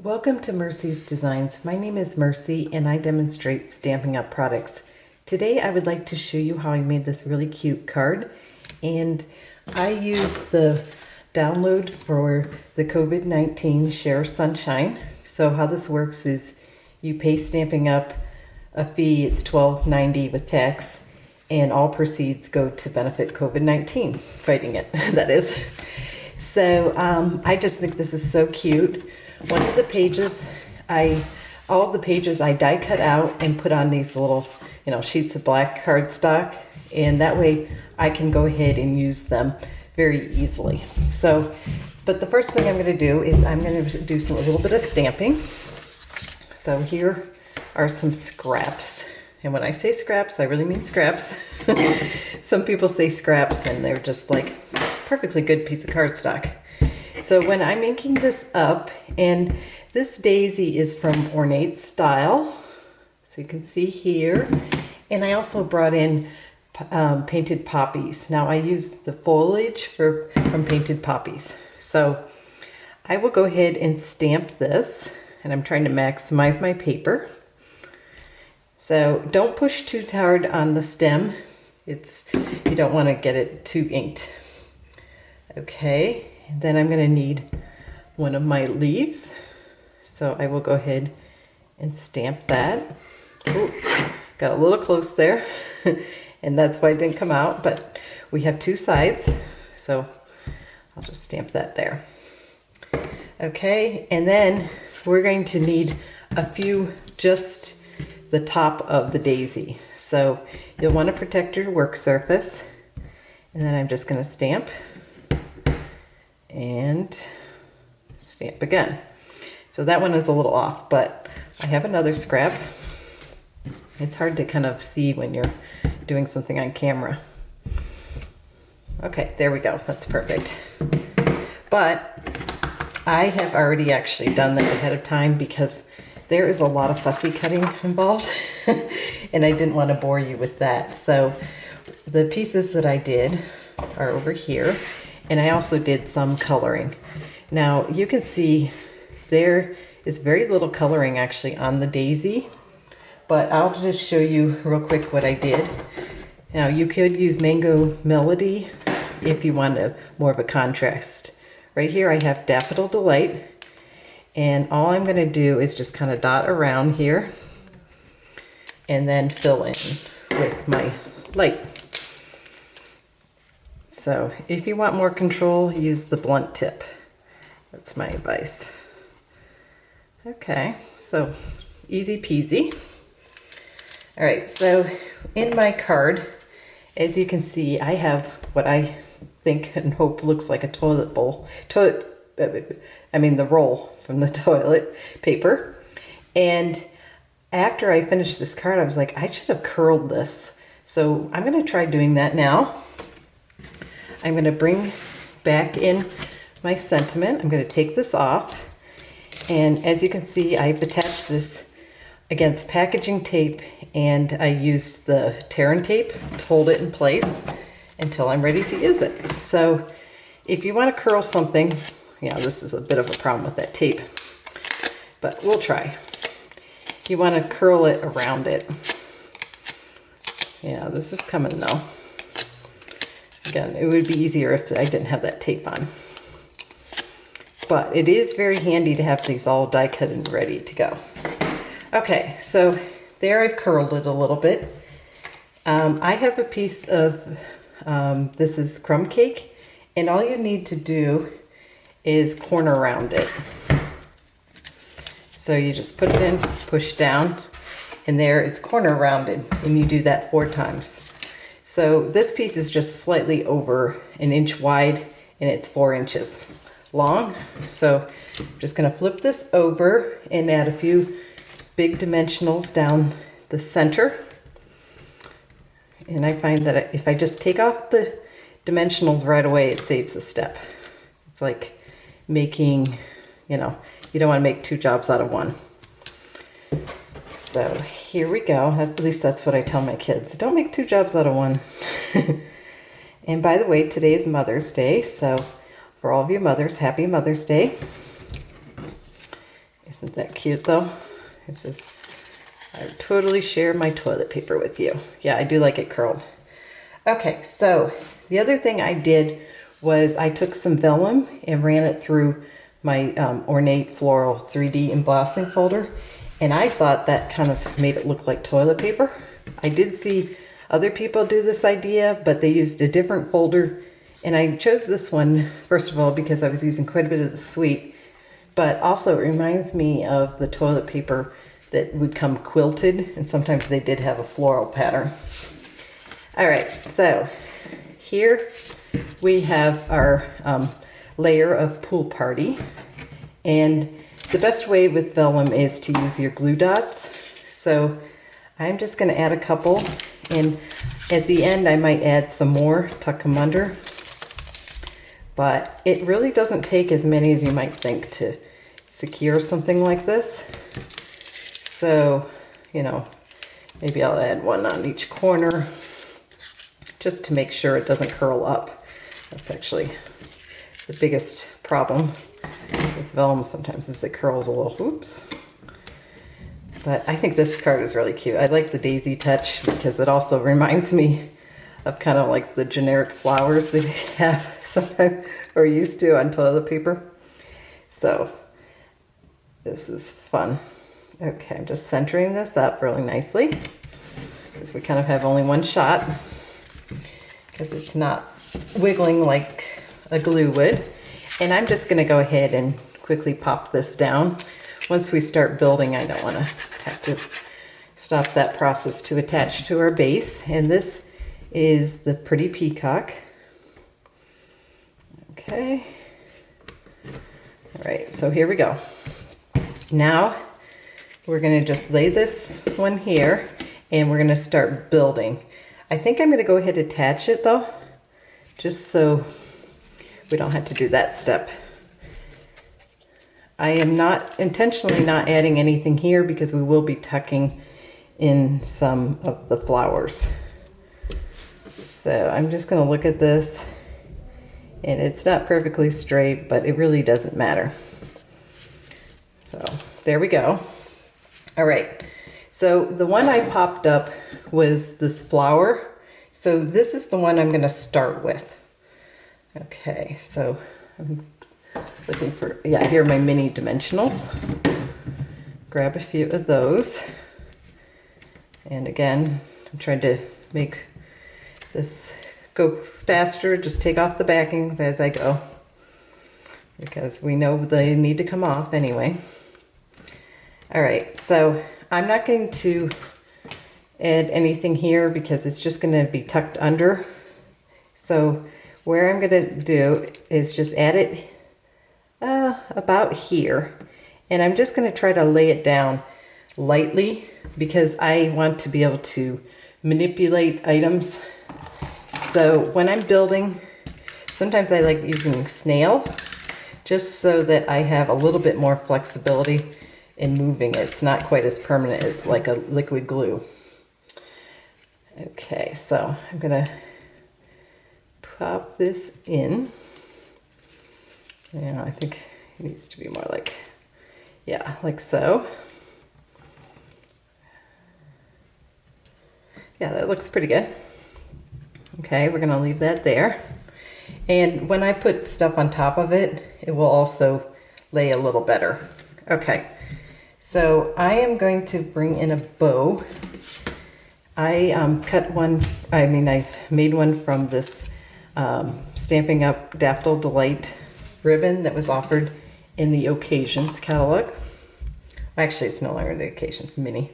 Welcome to Mercy's Designs. My name is Mercy and I demonstrate Stampin' Up! Products. Today I would like to show you how I made this really cute card, and I used the download for the COVID-19 Share Sunshine. So how this works is you pay Stampin' Up! A fee, it's $12.90 with tax, and all proceeds go to benefit COVID-19, fighting it, that is. So I just think this is so cute. One of the pages, all of the pages I die cut out and put on these little, sheets of black cardstock, and that way I can go ahead and use them very easily. So, but the first thing I'm going to do is I'm going to do a little bit of stamping. So here are some scraps, and when I say scraps, I really mean scraps. Some people say scraps, and they're just like perfectly good piece of cardstock. So when I'm inking this up, and this daisy is from Ornate style, so you can see here, and I also brought in painted poppies. Now I used the foliage from painted poppies. So I will go ahead and stamp this, and I'm trying to maximize my paper. So don't push too hard on the stem. You don't want to get it too inked. Okay. And then I'm going to need one of my leaves. So I will go ahead and stamp that. Ooh, got a little close there. And that's why it didn't come out. But we have two sides. So I'll just stamp that there. Okay. And then we're going to need a few, just the top of the daisy. So you'll want to protect your work surface. And then I'm just going to stamp. And stamp again. So that one is a little off, but I have another scrap. It's hard to kind of see when you're doing something on camera. Okay, there we go. That's perfect. But I have already actually done that ahead of time because there is a lot of fussy cutting involved and I didn't want to bore you with that. So the pieces that I did are over here. And I also did some coloring. Now you can see there is very little coloring actually on the daisy, but I'll just show you real quick what I did. Now you could use Mango Melody if you want more of a contrast. Right here I have Daffodil Delight, and all I'm going to do is just kind of dot around here and then fill in with my light. So if you want more control, use the blunt tip. That's my advice. Okay, so easy peasy. All right, so in my card, as you can see, I have what I think and hope looks like a toilet bowl. The roll from the toilet paper. And after I finished this card, I was like, I should have curled this. So I'm gonna try doing that now. I'm going to bring back in my sentiment. I'm going to take this off. And as you can see, I've attached this against packaging tape, and I used the tear and tape to hold it in place until I'm ready to use it. So if you want to curl something, this is a bit of a problem with that tape, but we'll try. You want to curl it around it. Yeah, this is coming though. Again, it would be easier if I didn't have that tape on. But it is very handy to have these all die cut and ready to go. Okay, so there I've curled it a little bit. I have a piece of, this is crumb cake, and all you need to do is corner round it. So you just put it in, push down, and there it's corner rounded, and you do that 4 times. So this piece is just slightly over 1 inch wide, and it's 4 inches long. So I'm just going to flip this over and add a few big dimensionals down the center. And I find that if I just take off the dimensionals right away, it saves a step. It's like making, you don't want to make 2 jobs out of 1. So here we go. At least that's what I tell my kids. Don't make 2 jobs out of 1. And by the way, today is Mother's Day. So for all of you mothers, happy Mother's Day. Isn't that cute though? It says, I totally share my toilet paper with you. Yeah, I do like it curled. Okay, so the other thing I did was I took some vellum and ran it through my Ornate Floral 3D embossing folder, and I thought that kind of made it look like toilet paper. I did see other people do this idea, but they used a different folder, and I chose this one, first of all, because I was using quite a bit of the suite, but also it reminds me of the toilet paper that would come quilted, and sometimes they did have a floral pattern. All right, so here we have our layer of Pool Party, and the best way with vellum is to use your glue dots. So I'm just going to add a couple, and at the end I might add some more, tuck them under, but it really doesn't take as many as you might think to secure something like this. So, you know, maybe I'll add one on each corner just to make sure it doesn't curl up. That's actually the biggest problem with vellum sometimes, is it curls a little. Oops. But I think this card is really cute. I like the daisy touch because it also reminds me of kind of like the generic flowers that you have sometimes or used to on toilet paper. So this is fun. Okay, I'm just centering this up really nicely because we kind of have only one shot because it's not wiggling like a glue would. And I'm just going to go ahead and quickly pop this down. Once we start building, I don't want to have to stop that process to attach to our base. And this is the pretty peacock. Okay. All right, so here we go. Now we're going to just lay this one here and we're going to start building. I think I'm going to go ahead and attach it though, just so we don't have to do that step. I am not intentionally not adding anything here because we will be tucking in some of the flowers. So I'm just going to look at this, and it's not perfectly straight, but it really doesn't matter. So there we go. All right, so the one I popped up was this flower. So this is the one I'm going to start with. Okay, so I'm looking for, yeah, here are my mini dimensionals. Grab a few of those. And again, I'm trying to make this go faster, just take off the backings as I go, because we know they need to come off anyway. All right, so I'm not going to add anything here because it's just going to be tucked under. So where I'm going to do is just add it about here, and I'm just going to try to lay it down lightly because I want to be able to manipulate items. So when I'm building, sometimes I like using snail just so that I have a little bit more flexibility in moving it. It's not quite as permanent as like a liquid glue. Okay, so I'm gonna pop this in. Yeah, I think it needs to be more like, yeah, like so. Yeah, that looks pretty good. Okay, we're gonna leave that there. And when I put stuff on top of it, it will also lay a little better. Okay, so I am going to bring in a bow. I cut one, I made one from this Stampin' Up! Daffodil Delight ribbon that was offered in the Occasions catalog. Actually, it's no longer the Occasions mini.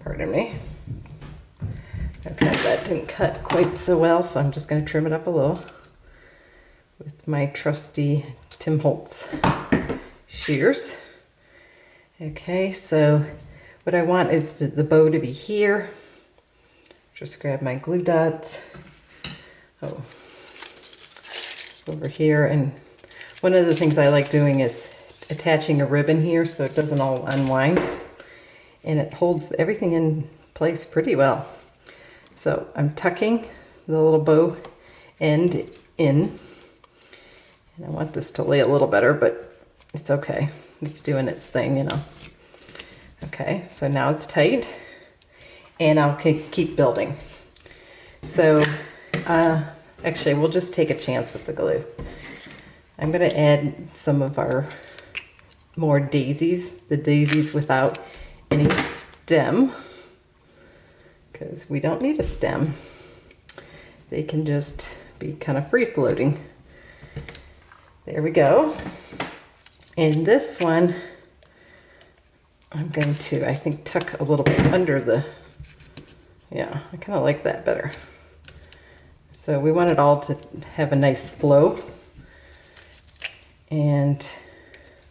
Pardon me. Okay, that didn't cut quite so well, so I'm just going to trim it up a little with my trusty Tim Holtz shears. Okay, so what I want is the bow to be here. Just grab my glue dots. Oh, over here. And one of the things I like doing is attaching a ribbon here so it doesn't all unwind. And it holds everything in place pretty well. So I'm tucking the little bow end in. And I want this to lay a little better, but it's okay. It's doing its thing, you know. Okay, so now it's tight, and I'll keep building. So actually, we'll just take a chance with the glue. I'm going to add some of our more daisies, the daisies without any stem, because we don't need a stem. They can just be kind of free floating. There we go. And this one, I'm going to, I think, tuck a little bit under the, yeah, I kind of like that better. So we want it all to have a nice flow. And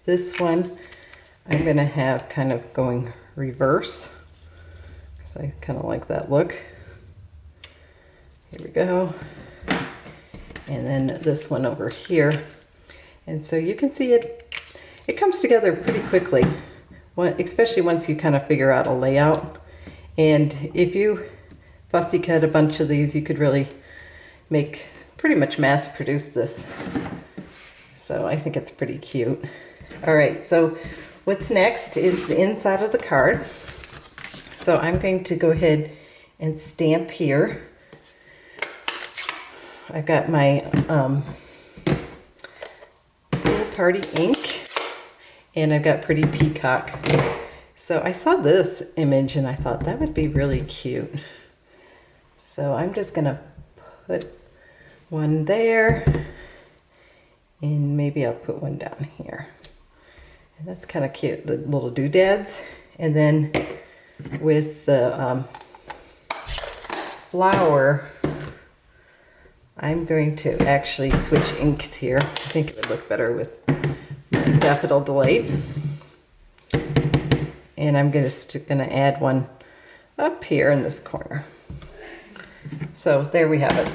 this one, I'm going to have kind of going reverse, because I kind of like that look. Here we go. And then this one over here. And so you can see it comes together pretty quickly, especially once you kind of figure out a layout. And if you fussy cut a bunch of these, you could really pretty much mass produce this. So I think it's pretty cute. All right, so what's next is the inside of the card. So I'm going to go ahead and stamp here. I've got my Pool Party ink, and I've got Pretty Peacock. So I saw this image and I thought that would be really cute. So I'm just gonna put one there, and maybe I'll put one down here. And that's kind of cute, the little doodads. And then with the flower, I'm going to actually switch inks here. I think it would look better with Daffodil Delight. And I'm gonna add one up here in this corner. So there we have it.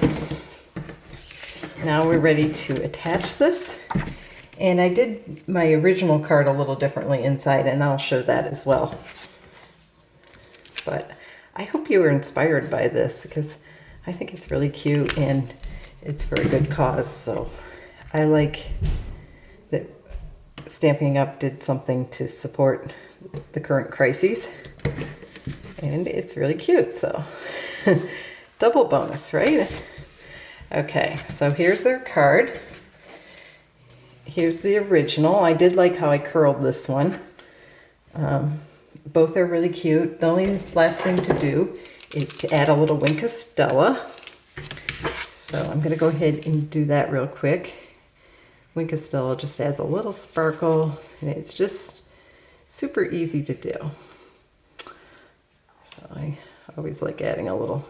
Now we're ready to attach this. And I did my original card a little differently inside, and I'll show that as well. But I hope you were inspired by this, because I think it's really cute and it's for a good cause. So I like that Stamping Up did something to support the current crises, and it's really cute. So double bonus, right? Okay, so here's their card. Here's the original. I did like how I curled this one. Both are really cute. The only last thing to do is to add a little wink of Stella. So I'm going to go ahead and do that real quick. Wink of Stella just adds a little sparkle, and it's just super easy to do. So I always like adding a little,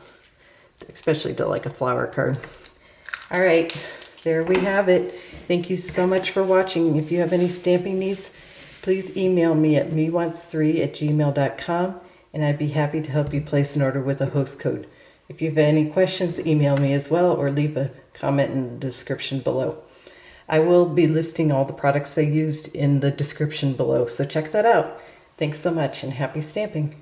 especially to like a flower card. All right, there we have it. Thank you so much for watching. If you have any stamping needs, please email me at mewants3@gmail.com, and I'd be happy to help you place an order with a host code. If you have any questions, email me as well, or leave a comment in the description below. I will be listing all the products I used in the description below, so check that out. Thanks so much, and happy stamping.